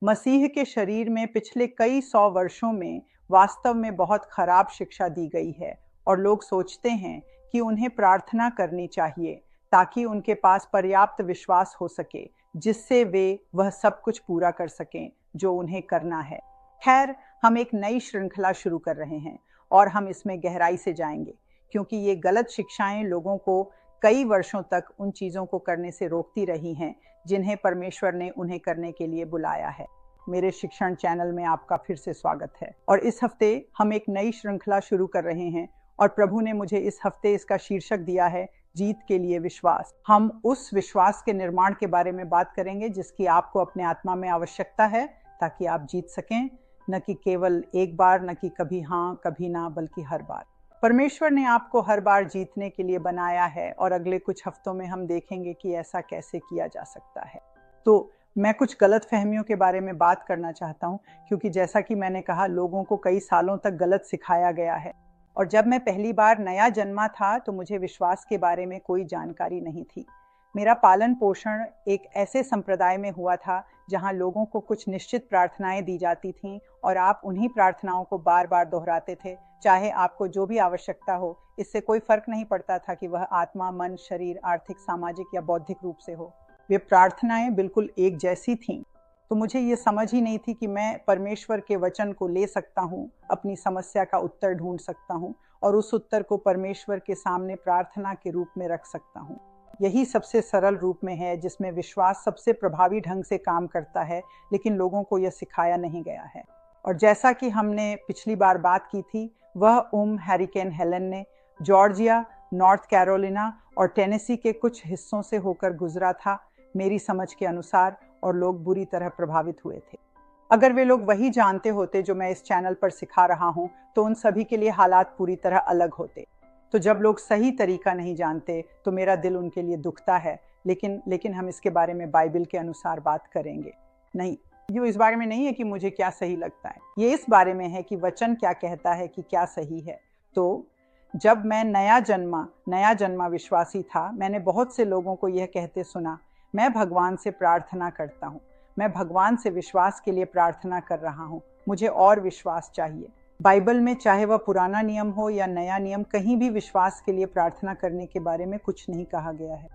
मसीह के शरीर में पिछले कई सौ वर्षों में वास्तव में बहुत खराब शिक्षा दी गई है और लोग सोचते हैं कि उन्हें प्रार्थना करनी चाहिए ताकि उनके पास पर्याप्त विश्वास हो सके जिससे वे वह सब कुछ पूरा कर सकें जो उन्हें करना है। खैर, हम एक नई श्रृंखला शुरू कर रहे हैं और हम इसमें गहराई से जाएंगे क्योंकि ये गलत शिक्षाएं लोगों को कई वर्षों तक उन चीज़ों को करने से रोकती रही हैं जिन्हें परमेश्वर ने उन्हें करने के लिए बुलाया है। मेरे शिक्षण चैनल में आपका फिर से स्वागत है और इस हफ्ते हम एक नई श्रृंखला शुरू कर रहे हैं और प्रभु ने मुझे इस हफ्ते इसका शीर्षक दिया है, जीत के लिए विश्वास। हम उस विश्वास के निर्माण के बारे में बात करेंगे जिसकी आपको अपने आत्मा में आवश्यकता है ताकि आप जीत सकें, न कि केवल एक बार, न कि कभी हाँ कभी ना, बल्कि हर बार। परमेश्वर ने आपको हर बार जीतने के लिए बनाया है और अगले कुछ हफ्तों में हम देखेंगे कि ऐसा कैसे किया जा सकता है। तो मैं कुछ गलत फहमियों के बारे में बात करना चाहता हूँ क्योंकि जैसा कि मैंने कहा, लोगों को कई सालों तक गलत सिखाया गया है और जब मैं पहली बार नया जन्मा था तो मुझे विश्वास के बारे में कोई जानकारी नहीं थी। मेरा पालन पोषण एक ऐसे संप्रदाय में हुआ था जहाँ लोगों को कुछ निश्चित प्रार्थनाएं दी जाती थीं और आप उन्हीं प्रार्थनाओं को बार बार दोहराते थे, चाहे आपको जो भी आवश्यकता हो। इससे कोई फर्क नहीं पड़ता था कि वह आत्मा, मन, शरीर, आर्थिक, सामाजिक या बौद्धिक रूप से हो। वे प्रार्थनाएं बिल्कुल एक जैसी थीं। तो मुझे ये समझ ही नहीं थी कि मैं परमेश्वर के वचन को ले सकता हूँ, अपनी समस्या का उत्तर ढूंढ सकता हूँ और उस उत्तर को परमेश्वर के सामने प्रार्थना के रूप में रख सकता हूँ। यही सबसे सरल रूप में है जिसमें विश्वास सबसे प्रभावी ढंग से काम करता है, लेकिन लोगों को यह सिखाया नहीं गया है। और जैसा कि हमने पिछली बार बात की थी, वह हरिकेन हेलन ने जॉर्जिया, नॉर्थ कैरोलिना और टेनेसी के कुछ हिस्सों से होकर गुजरा था मेरी समझ के अनुसार, और लोग बुरी तरह प्रभावित हुए थे। अगर वे लोग वही जानते होते जो मैं इस चैनल पर सिखा रहा हूँ तो उन सभी के लिए हालात पूरी तरह अलग होते। तो जब लोग सही तरीका नहीं जानते तो मेरा दिल उनके लिए दुखता है, लेकिन हम इसके बारे में बाइबल के अनुसार बात करेंगे। नहीं, ये इस बारे में नहीं है कि मुझे क्या सही लगता है, ये इस बारे में है कि वचन क्या कहता है कि क्या सही है। तो जब मैं नया जन्मा विश्वासी था, मैंने बहुत से लोगों को यह कहते सुना, मैं भगवान से प्रार्थना करता हूँ, मैं भगवान से विश्वास के लिए प्रार्थना कर रहा हूँ, मुझे और विश्वास चाहिए। बाइबल में चाहे वह पुराना नियम हो या नया नियम, कहीं भी विश्वास के लिए प्रार्थना करने के बारे में कुछ नहीं कहा गया है।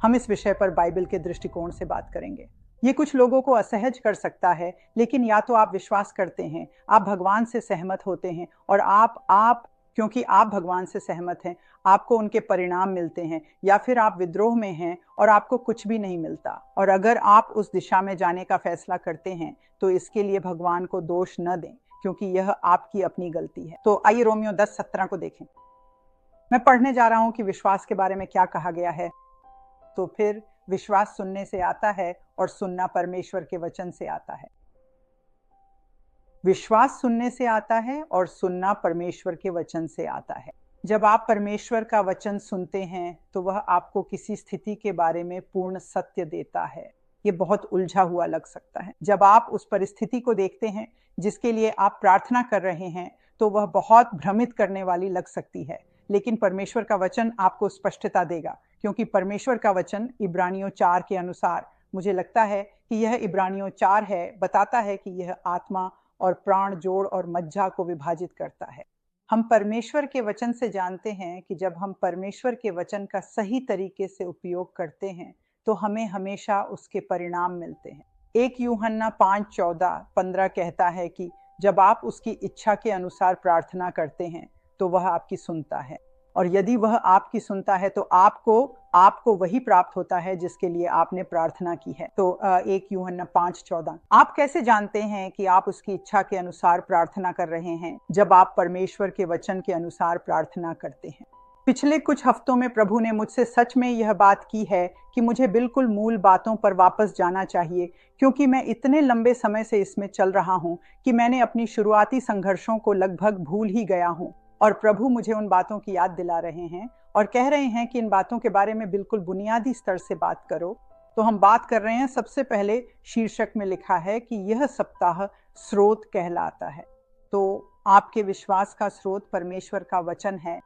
हम इस विषय पर बाइबल के दृष्टिकोण से बात करेंगे। ये कुछ लोगों को असहज कर सकता है, लेकिन या तो आप विश्वास करते हैं, आप भगवान से सहमत होते हैं और आप क्योंकि आप भगवान से सहमत हैं, आपको उनके परिणाम मिलते हैं, या फिर आप विद्रोह में हैं और आपको कुछ भी नहीं मिलता। और अगर आप उस दिशा में जाने का फैसला करते हैं तो इसके लिए भगवान को दोष न दें क्योंकि यह आपकी अपनी गलती है। तो आइए रोमियो 10:17 को देखें। मैं पढ़ने जा रहा हूं कि विश्वास के बारे में क्या कहा गया है। तो फिर विश्वास सुनने से आता है और सुनना परमेश्वर के वचन से आता है। विश्वास सुनने से आता है और सुनना परमेश्वर के वचन से आता है। जब आप परमेश्वर का वचन सुनते हैं तो वह आपको किसी स्थिति के बारे में पूर्ण सत्य देता है। ये बहुत उलझा हुआ लग सकता है। जब आप उस परिस्थिति को देखते हैं जिसके लिए आप प्रार्थना कर रहे हैं तो वह बहुत भ्रमित करने वाली लग सकती है, लेकिन परमेश्वर का वचन आपको स्पष्टता देगा क्योंकि परमेश्वर का वचन इब्रानियों 4 के अनुसार, मुझे लगता है कि यह इब्रानियों 4 है, बताता है कि यह आत्मा और प्राण, जोड़ और मज्जा को विभाजित करता है। हम परमेश्वर के वचन से जानते हैं कि जब हम परमेश्वर के वचन का सही तरीके से उपयोग करते हैं तो हमें हमेशा उसके परिणाम मिलते हैं। 1 यूहन्ना 5:14-15 कहता है कि जब आप उसकी इच्छा के अनुसार प्रार्थना करते हैं तो वह आपकी सुनता है, और यदि वह आपकी सुनता है तो आपको वही प्राप्त होता है जिसके लिए आपने प्रार्थना की है। तो 1 यूहन्ना 5:14। आप कैसे जानते हैं कि आप उसकी इच्छा के अनुसार प्रार्थना कर रहे हैं? जब आप परमेश्वर के वचन के अनुसार प्रार्थना करते हैं। पिछले कुछ हफ्तों में प्रभु ने मुझसे सच में यह बात की है कि मुझे बिल्कुल मूल बातों पर वापस जाना चाहिए क्योंकि मैं इतने लंबे समय से इसमें चल रहा हूं कि मैंने अपनी शुरुआती संघर्षों को लगभग भूल ही गया हूं। और प्रभु मुझे उन बातों की याद दिला रहे हैं और कह रहे हैं कि इन बातों के बारे में बिल्कुल बुनियादी स्तर से बात करो। तो हम बात कर रहे हैं, सबसे पहले शीर्षक में लिखा है कि यह सप्ताह स्रोत कहलाता है। तो आपके विश्वास का स्रोत परमेश्वर का वचन है।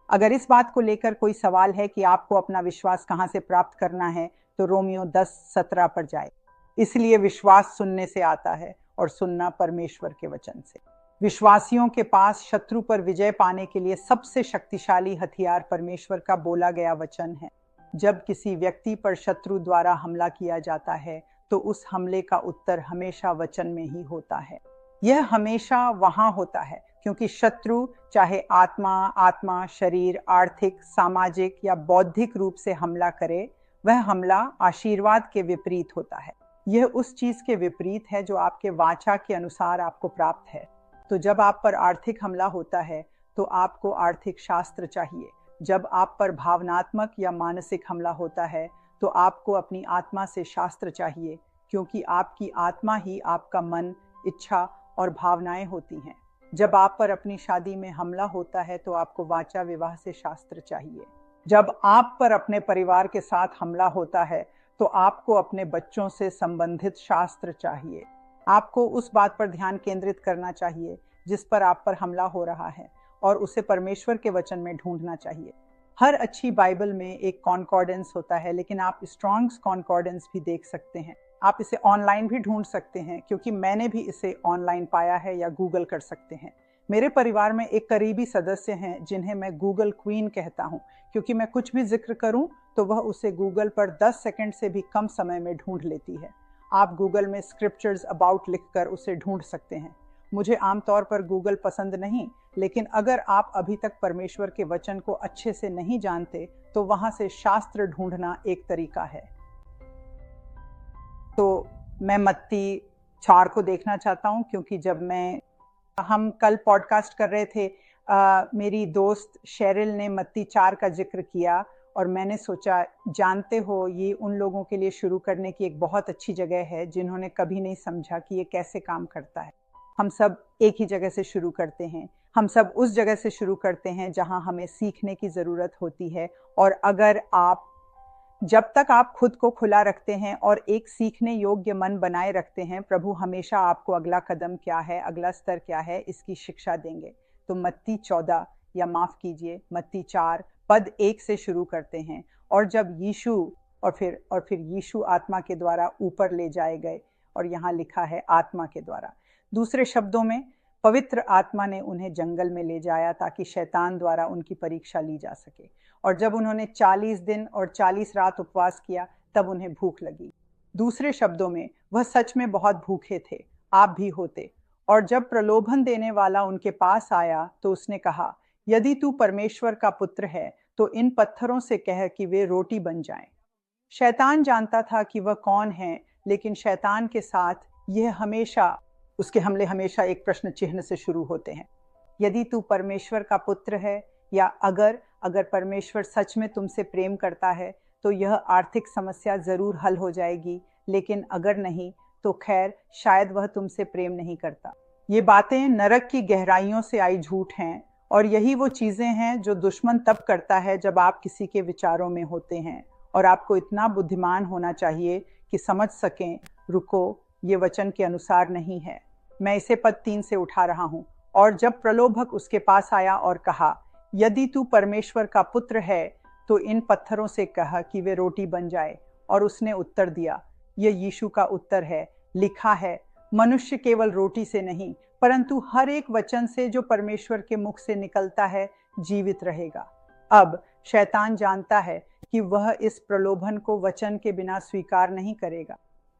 अगर इस बात को लेकर कोई सवाल है कि आपको अपना विश्वास कहाँ से प्राप्त करना है तो रोमियो 10:17 पर जाए। इसलिए विश्वास सुनने से आता है और सुनना परमेश्वर के वचन से। विश्वासियों के पास शत्रु पर विजय पाने के लिए सबसे शक्तिशाली हथियार परमेश्वर का बोला गया वचन है। जब किसी व्यक्ति पर शत्रु द्वारा हमला किया जाता है तो उस हमले का उत्तर हमेशा वचन में ही होता है। यह हमेशा वहां होता है क्योंकि शत्रु चाहे आत्मा, शरीर, आर्थिक, सामाजिक या बौद्धिक रूप से हमला करे, वह हमला आशीर्वाद के विपरीत होता है। यह उस चीज के विपरीत है जो आपके वाचा के अनुसार आपको प्राप्त है। तो जब आप पर आर्थिक हमला होता है तो आपको आर्थिक शास्त्र चाहिए। जब आप पर भावनात्मक या मानसिक हमला होता है तो आपको अपनी आत्मा से शास्त्र चाहिए, क्योंकि आपकी आत्मा ही आपका मन, इच्छा और भावनाएं होती हैं। जब आप पर अपनी शादी में हमला होता है तो आपको वाचा विवाह से शास्त्र चाहिए। जब आप पर अपने परिवार के साथ हमला होता है तो आपको अपने बच्चों से संबंधित शास्त्र चाहिए। आपको उस बात पर ध्यान केंद्रित करना चाहिए जिस पर आप पर हमला हो रहा है और उसे परमेश्वर के वचन में ढूंढना चाहिए। हर अच्छी बाइबल में एक कॉन्कॉर्डेंस होता है, लेकिन आप स्ट्रॉन्ग्स कॉन्कॉर्डेंस भी देख सकते हैं। आप इसे ऑनलाइन भी ढूंढ सकते हैं, क्योंकि मैंने भी इसे ऑनलाइन पाया है, या गूगल कर सकते हैं। मेरे परिवार में एक करीबी सदस्य हैं जिन्हें मैं गूगल क्वीन कहता हूं, क्योंकि मैं कुछ भी जिक्र करूं तो वह उसे गूगल पर 10 सेकंड से भी कम समय में ढूंढ लेती है। आप गूगल में स्क्रिप्चर्स अबाउट लिखकर उसे ढूंढ सकते हैं। मुझे आमतौर पर गूगल पसंद नहीं, लेकिन अगर आप अभी तक परमेश्वर के वचन को अच्छे से नहीं जानते तो वहां से शास्त्र ढूंढना एक तरीका है। तो मैं मत्ती 4 को देखना चाहता हूं, क्योंकि जब हम कल पॉडकास्ट कर रहे थे, मेरी दोस्त शेरिल ने मत्ती 4 का जिक्र किया और मैंने सोचा, जानते हो, ये उन लोगों के लिए शुरू करने की एक बहुत अच्छी जगह है जिन्होंने कभी नहीं समझा कि ये कैसे काम करता है। हम सब एक ही जगह से शुरू करते हैं। हम सब उस जगह से शुरू करते हैं जहां हमें सीखने की ज़रूरत होती है। और जब तक आप खुद को खुला रखते हैं और एक सीखने योग्य मन बनाए रखते हैं, प्रभु हमेशा आपको अगला कदम क्या है, अगला स्तर क्या है, इसकी शिक्षा देंगे। तो मत्ती 14, या माफ़ कीजिए मत्ती 4 पद 1 से शुरू करते हैं। और जब यीशु और फिर यीशु आत्मा के द्वारा ऊपर ले जाए गए, और यहाँ लिखा है आत्मा के द्वारा। दूसरे शब्दों में, पवित्र आत्मा ने उन्हें जंगल में ले जाया ताकि शैतान द्वारा उनकी परीक्षा ली जा सके। और जब उन्होंने 40 दिन और 40 रात उपवास किया, तब उन्हें भूख लगी। दूसरे शब्दों में, वह सच में बहुत भूखे थे, आप भी होते। और जब प्रलोभन देने वाला उनके पास आया तो उसने कहा, यदि तू परमेश्वर का पुत्र है तो इन पत्थरों से कह कि वे रोटी बन जाएं। शैतान जानता था कि वह कौन है, लेकिन शैतान के साथ उसके हमले हमेशा एक प्रश्न चिन्ह से शुरू होते हैं। यदि तू परमेश्वर का पुत्र है, या अगर परमेश्वर सच में तुमसे प्रेम करता है तो यह आर्थिक समस्या जरूर हल हो जाएगी, लेकिन अगर नहीं तो खैर, शायद वह तुमसे प्रेम नहीं करता। ये बातें नरक की गहराइयों से आई झूठ हैं, और यही वो चीजें हैं जो दुश्मन तब करता है जब आप किसी के विचारों में होते हैं। और आपको इतना बुद्धिमान होना चाहिए कि समझ सकें, रुको, ये वचन के अनुसार नहीं है। मैं इसे पद 3 से उठा रहा हूं। और जब प्रलोभक उसके पास आया और कहा, यदि तू परमेश्वर का पुत्र है तो इन पत्थरों से कह कि वे रोटी बन जाए। और उसने उत्तर दिया, यह यीशु का उत्तर है, लिखा है, मनुष्य केवल रोटी से नहीं परंतु हर एक वचन से जो परमेश्वर के मुख से निकलता है जीवित रहेगा। अब शैतान जानता है कि वह इस प्रलोभन को वचन के बिना स्वीकार नहीं करेगा।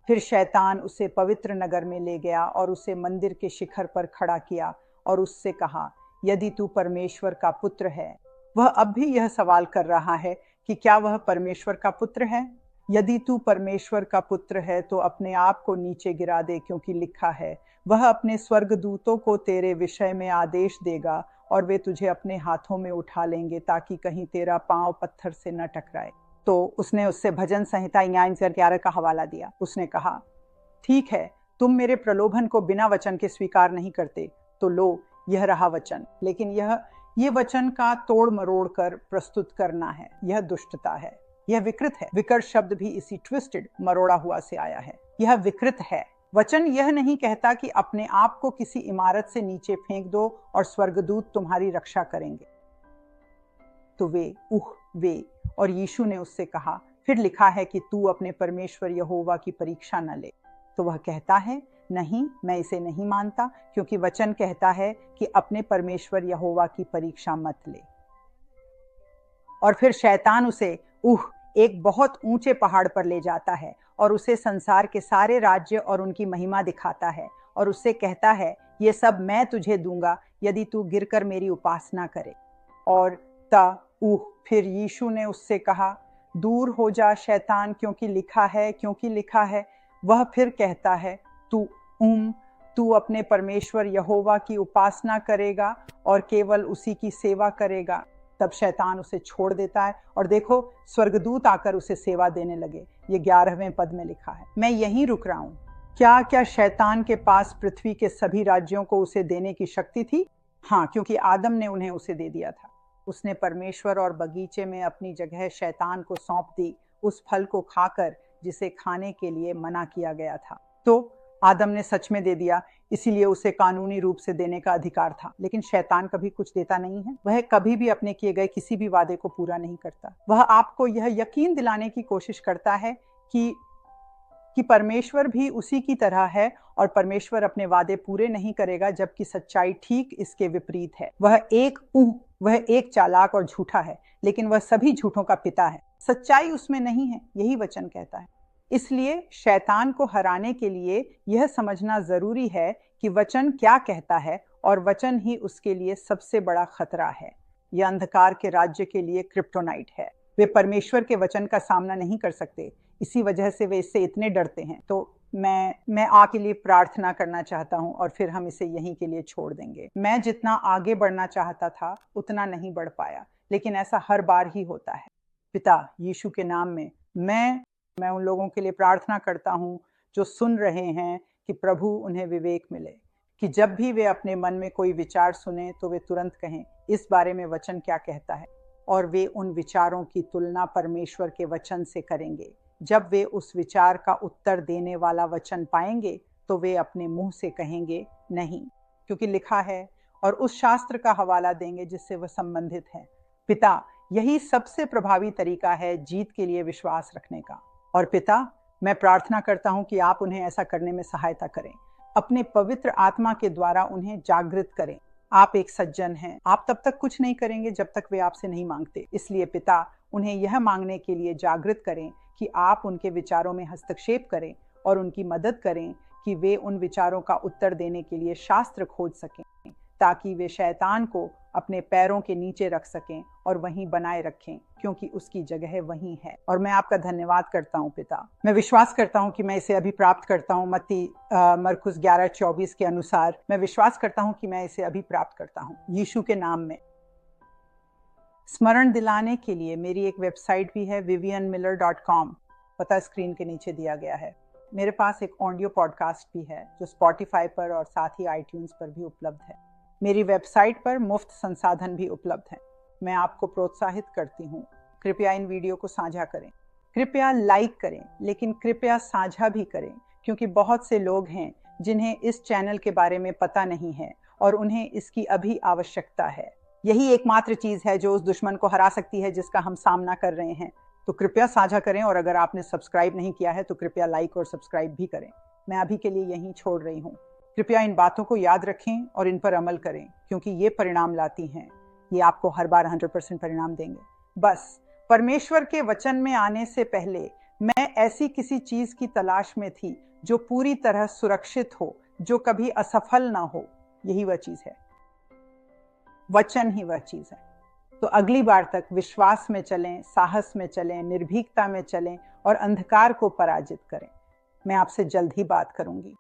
फिर शैतान उसे पवित्र नगर में ले गया और उसे मंदिर के शिखर पर खड़ा किया और उससे कहा, यदि तू परमेश्वर का पुत्र है। वह अब भी यह सवाल कर रहा है कि क्या वह परमेश्वर का पुत्र है। यदि तू परमेश्वर का पुत्र है तो अपने आप को नीचे गिरा दे, क्योंकि लिखा है, वह अपने स्वर्गदूतों को तेरे विषय में आदेश देगा और वे तुझे अपने हाथों में उठा लेंगे ताकि कहीं तेरा पांव पत्थर से न टकराए। तो उसने उससे भजन संहिता 11 का हवाला दिया। उसने कहा, ठीक है, तुम मेरे प्रलोभन को बिना वचन के स्वीकार नहीं करते, तो लो, यह रहा वचन। लेकिन यह वचन का तोड़ मरोड़ कर प्रस्तुत करना है, यह दुष्टता है, यह विकृत है। विकृत शब्द भी इसी ट्विस्टेड, मरोड़ा हुआ से आया है। यह विकृत है। वचन यह नहीं कहता कि अपने आप को किसी इमारत से नीचे फेंक दो और स्वर्गदूत तुम्हारी रक्षा करेंगे। तो वे और यीशु ने उससे कहा, फिर लिखा है कि तू अपने परमेश्वर यहोवा की परीक्षा न ले। तो वह कहता है, नहीं, मैं इसे नहीं मानता, क्योंकि वचन कहता है कि अपने परमेश्वर यहोवा की परीक्षा मत ले। और फिर शैतान उसे एक बहुत ऊंचे पहाड़ पर ले जाता है और उसे संसार के सारे राज्य और उनकी महिमा दिखाता है और उससे कहता है, ये सब मैं तुझे दूंगा यदि तू गिरकर मेरी उपासना करे। और फिर यीशु ने उससे कहा, दूर हो जा शैतान, क्योंकि लिखा है। वह फिर कहता है, तू अपने परमेश्वर यहोवा की उपासना करेगा और केवल उसी की सेवा करेगा। तब शैतान उसे छोड़ देता है और देखो, स्वर्गदूत आकर उसे सेवा देने लगे। ये 11वें पद में लिखा है। मैं यहीं रुक रहा हूं। क्या शैतान के पास पृथ्वी के सभी राज्यों को उसे देने की शक्ति थी? हाँ, क्योंकि आदम ने उन्हें उसे दे दिया था। उसने परमेश्वर और बगीचे में अपनी जगह शैतान को सौंप दी, उस फल को खाकर जिसे खाने के लिए मना किया गया था। तो आदम ने सच में दे दिया, इसीलिए उसे कानूनी रूप से देने का अधिकार था। लेकिन शैतान कभी कुछ देता नहीं है। वह कभी भी अपने किए गए किसी भी वादे को पूरा नहीं करता। वह आपको यह यकीन दिलाने की कोशिश करता है कि परमेश्वर भी उसी की तरह है और परमेश्वर अपने वादे पूरे नहीं करेगा, जबकि सच्चाई ठीक इसके विपरीत है। वह एक चालाक और झूठा है, लेकिन वह सभी झूठों का पिता है। सच्चाई उसमें नहीं है, यही वचन कहता है। इसलिए शैतान को हराने के लिए यह समझना जरूरी है कि वचन क्या कहता है और वचन ही उसके लिए सबसे बड़ा खतरा है। यह अंधकार के राज्य के लिए क्रिप्टोनाइट है। वे परमेश्वर के वचन का सामना नहीं कर सकते, इसी वजह से वे इससे इतने डरते हैं। तो मैं आपके लिए प्रार्थना करना चाहता हूं और फिर हम इसे यहीं के लिए छोड़ देंगे। मैं जितना आगे बढ़ना चाहता था उतना नहीं बढ़ पाया, लेकिन ऐसा हर बार ही होता है। पिता, यीशु के नाम में मैं उन लोगों के लिए प्रार्थना करता हूं जो सुन रहे हैं कि प्रभु उन्हें विवेक मिले, कि जब भी वे अपने मन में कोई विचार सुने तो वे तुरंत कहें, इस बारे में वचन क्या कहता है, और वे उन विचारों की तुलना परमेश्वर के वचन से करेंगे। जब वे उस विचार का उत्तर देने वाला वचन पाएंगे तो वे अपने मुंह से कहेंगे नहीं, क्योंकि लिखा है, और उस शास्त्र का हवाला देंगे जिससे वह संबंधित है। पिता, यही सबसे प्रभावी तरीका है जीत के लिए विश्वास रखने का। और पिता, मैं प्रार्थना करता हूं कि आप उन्हें ऐसा करने में सहायता करें। अपने पवित्र आत्मा के द्वारा उन्हें जागृत करें। आप एक सज्जन हैं, आप तब तक कुछ नहीं करेंगे जब तक वे आपसे नहीं मांगते। इसलिए पिता, उन्हें यह मांगने के लिए जागृत करें कि आप उनके विचारों में हस्तक्षेप करें और उनकी मदद करें कि वे उन विचारों का उत्तर देने के लिए शास्त्र खोज सकें, ताकि वे शैतान को अपने पैरों के नीचे रख सकें और वहीं बनाए रखें, क्योंकि उसकी जगह वहीं है। और मैं आपका धन्यवाद करता हूं पिता। मैं विश्वास करता हूं कि मैं इसे अभी प्राप्त करता हूं। मत्ती मरकुस 11:24 के अनुसार मैं विश्वास करता हूं कि मैं इसे अभी प्राप्त करता हूं, यीशु के नाम में। स्मरण दिलाने के लिए मेरी एक वेबसाइट भी है, vivianmiller.com। पता स्क्रीन के नीचे दिया गया है। मेरे पास एक ऑडियो पॉडकास्ट भी है जो स्पॉटिफाई पर और साथ ही iTunes पर भी उपलब्ध है। मेरी वेबसाइट पर मुफ्त संसाधन भी उपलब्ध हैं। मैं आपको प्रोत्साहित करती हूँ, कृपया इन वीडियो को साझा करें, कृपया लाइक करें, लेकिन कृपया साझा भी करें, क्योंकि बहुत से लोग हैं जिन्हें इस चैनल के बारे में पता नहीं है और उन्हें इसकी अभी आवश्यकता है। यही एकमात्र चीज है जो उस दुश्मन को हरा सकती है जिसका हम सामना कर रहे हैं। तो कृपया साझा करें, और अगर आपने सब्सक्राइब नहीं किया है तो कृपया लाइक और सब्सक्राइब भी करें। मैं अभी के लिए यहीं छोड़ रही हूँ। कृपया इन बातों को याद रखें और इन पर अमल करें, क्योंकि ये परिणाम लाती हैं। ये आपको हर बार 100% परिणाम देंगे। बस परमेश्वर के वचन में आने से पहले मैं ऐसी किसी चीज की तलाश में थी जो पूरी तरह सुरक्षित हो, जो कभी असफल ना हो। यही वह चीज है, वचन ही वह चीज है। तो अगली बार तक विश्वास में चलें, साहस में चलें, निर्भीकता में चलें और अंधकार को पराजित करें। मैं आपसे जल्द ही बात करूंगी।